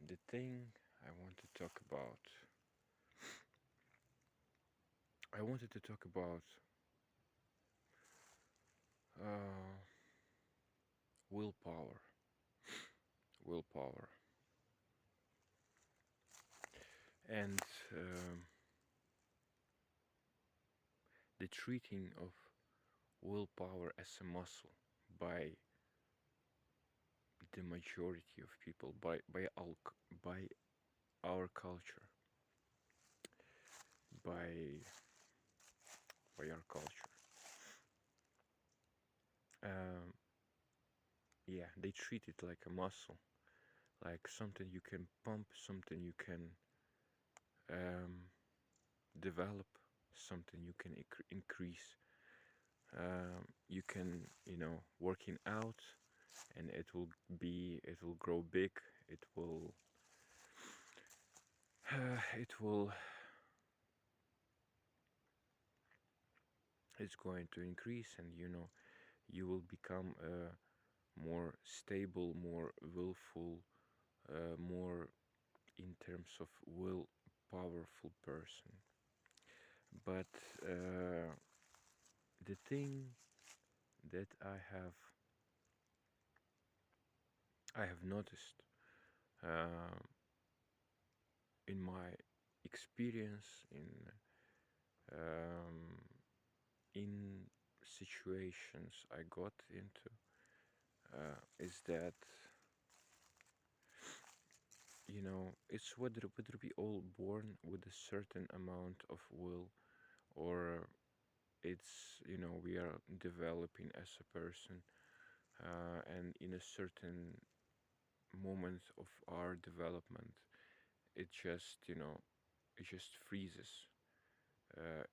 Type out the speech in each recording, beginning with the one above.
The thing I want to talk about, I wanted to talk about uh, willpower. Willpower. And um, the treating of willpower as a muscle by the majority of people, by our culture, by our culture. Um, yeah, they treat it like a muscle, like something you can pump, something you can um, develop, something you can increase. You can, working out, and it will grow big. It will, it will, it's going to increase, and you will become a more stable, more willful, more in terms of will, powerful person. But the thing that I have noticed uh, in my experience um, in situations I got into is that it's whether we all born with a certain amount of will, or it's we are developing as a person, and in a certain moment of our development it just it just freezes. uh,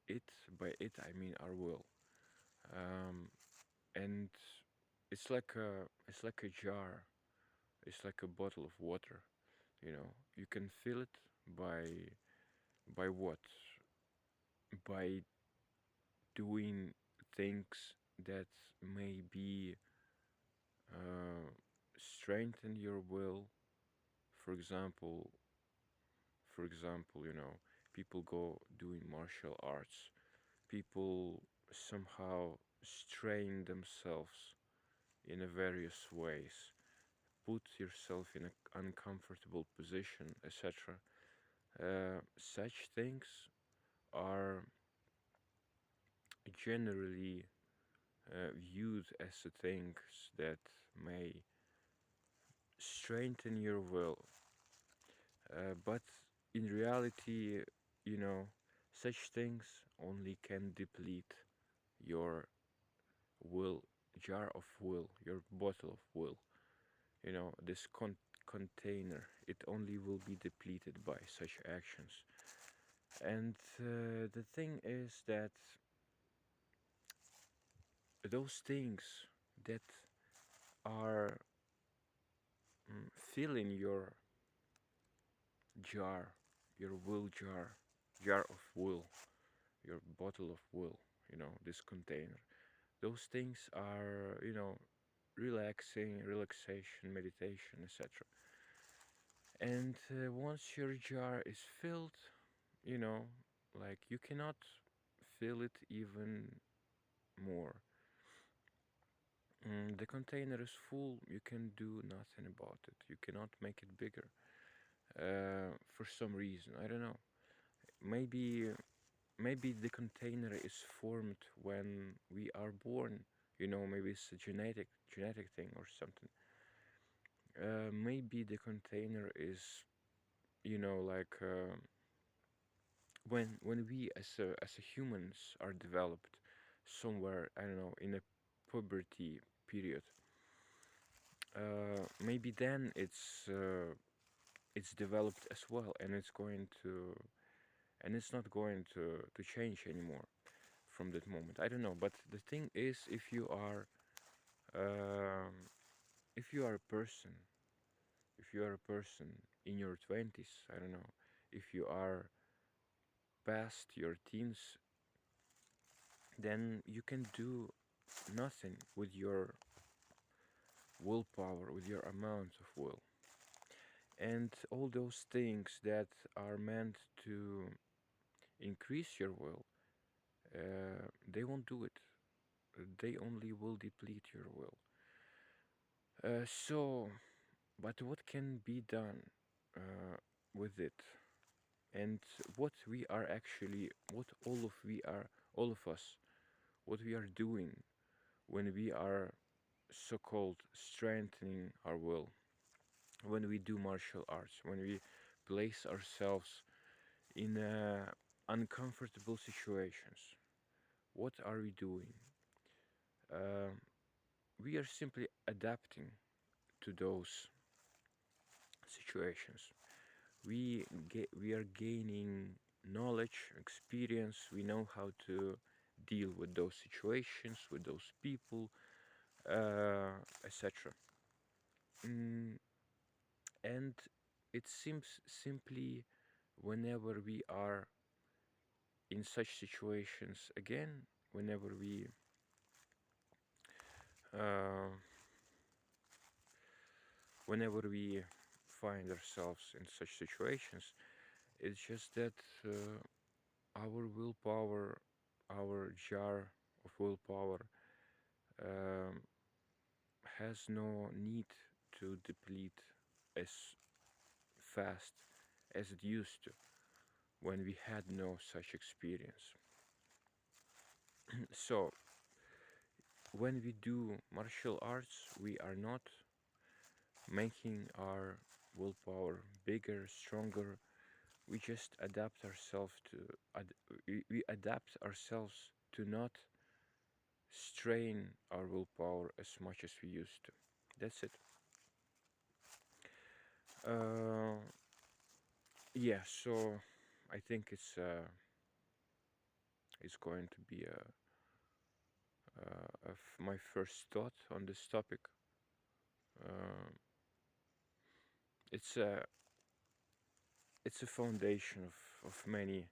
it by it I mean our will. And it's like a jar, it's like a bottle of water. You can fill it by what? By doing things that maybe uh, strengthen your will. For example, people go doing martial arts. People somehow strain themselves in a various ways, put yourself in an uncomfortable position, etc. Such things are generally viewed as the things that may strengthen your will. But in reality, you know, such things only can deplete your will, jar of will, your bottle of will. This container, it only will be depleted by such actions. And the thing is that those things that are filling your jar, your will jar, jar of will, your bottle of will, this container. Those things are, relaxation, meditation, etc. And once your jar is filled, you know, like you cannot fill it even more. The container is full, you can do nothing about it. You cannot make it bigger for some reason. I don't know. Maybe maybe the container is formed when we are born. Maybe it's a genetic thing or something. Maybe the container is, like when we as a humans are developed somewhere, I don't know, in a puberty period. Maybe then it's developed as well, and it's not going to change anymore from that moment. I don't know, but the thing is, um, if you are a person, if you are a person in your 20s, I don't know, if you are past your teens, then you can do nothing with your willpower, with your amount of will. And all those things that are meant to increase your will, they won't do it. They only will deplete your will. So, but what can be done with it? And what we are actually, what all of us, what we are doing when we are so-called strengthening our will, when we do martial arts, when we place ourselves in uncomfortable situations, what are we doing? Um, we are simply adapting to those situations. We are gaining knowledge, experience. We know how to deal with those situations, with those people, etc. Mm, and it seems simply whenever we are in such situations again, uh, whenever we find ourselves in such situations, it's just that our willpower, our jar of willpower, um, has no need to deplete as fast as it used to when we had no such experience. So, when we do martial arts, we are not making our willpower bigger, stronger. We just adapt ourselves to, we adapt ourselves to not strain our willpower as much as we used to. That's it. Uh, yeah, so I think it's going to be my first thought on this topic. Uh, it's a it's a foundation of many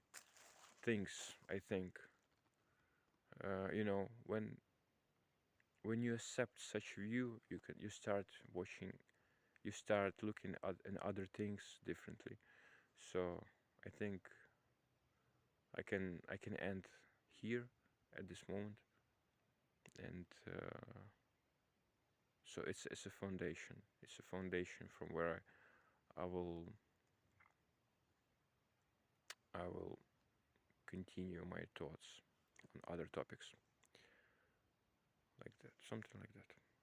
things. I think when you accept such view, you start watching, you start looking at in other things differently. So I think I can end here at this moment, and so it's a foundation. It's a foundation from where I will continue my thoughts on other topics like that, something like that.